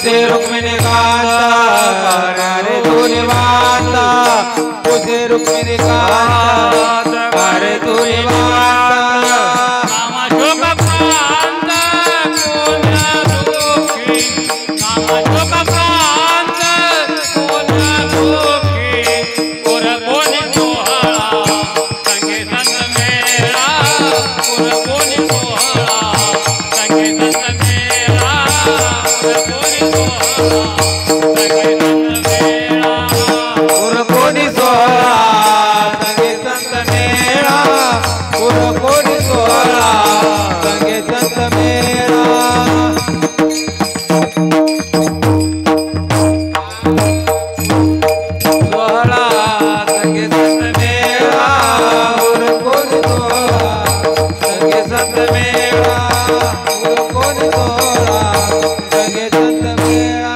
तुझे रुक्मिणी कांता रे तू निवांता तुझे रुक्मिणी कांता रे तू निवांता नाम शोक प्रांत कोण्या दुःखी पुर कोणी सोहळा संगे संत मेळा पुर कोणी सोहळा संगे संत मेळा पुर कोणी सोहळा संगे संत मेळा पुर कोणी सोहळा संगे संत मेळा पुर कोणी सोहळा संगे संत मेळा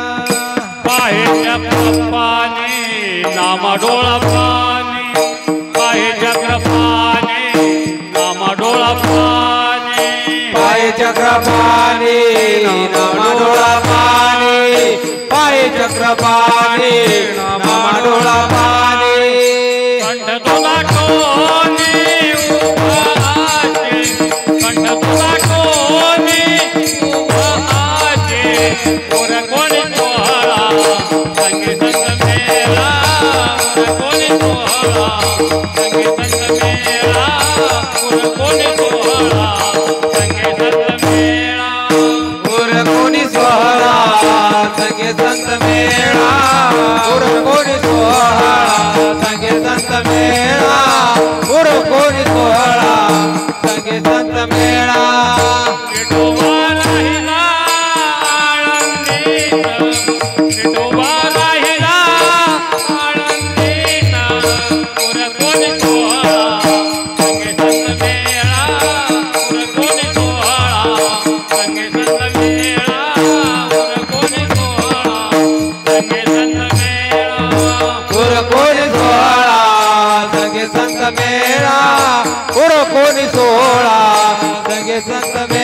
नाम डोळा पाणी पाहे चक्रपाणी नाम डोळा पाणी पाहे चक्रपाणी नाम डोळा पाणी पाहे चक्रपाणी नाम डोळा पाणी कंठ तुला टोनी उभा आहे कंठ तुला टोनी उभा आहे पोर कोणी सोहळा संगे संग मेळा पोर कोणी सोहळा संगे संग मेळा पोर कोणी सोहळा संगे संग मेळा पुर कोणी सोहळा संगे संत मेळा पुर कोणी सोहळा संगे संत मेळा पुर कोणी सोहळा संगे संत मेळा विठोबा राहिला आळंदीत विठोबा राहिला आळंदीत पुर कोणी सोहळा संगे संत मेळा पुर कोणी सोहळा संगे संत मेळा पुर कोणी सोहळा संगे संत मेळा पुर कोणी सोहळा संगे संत मेळा पुर कोणी सोहळा संगे संत मेळा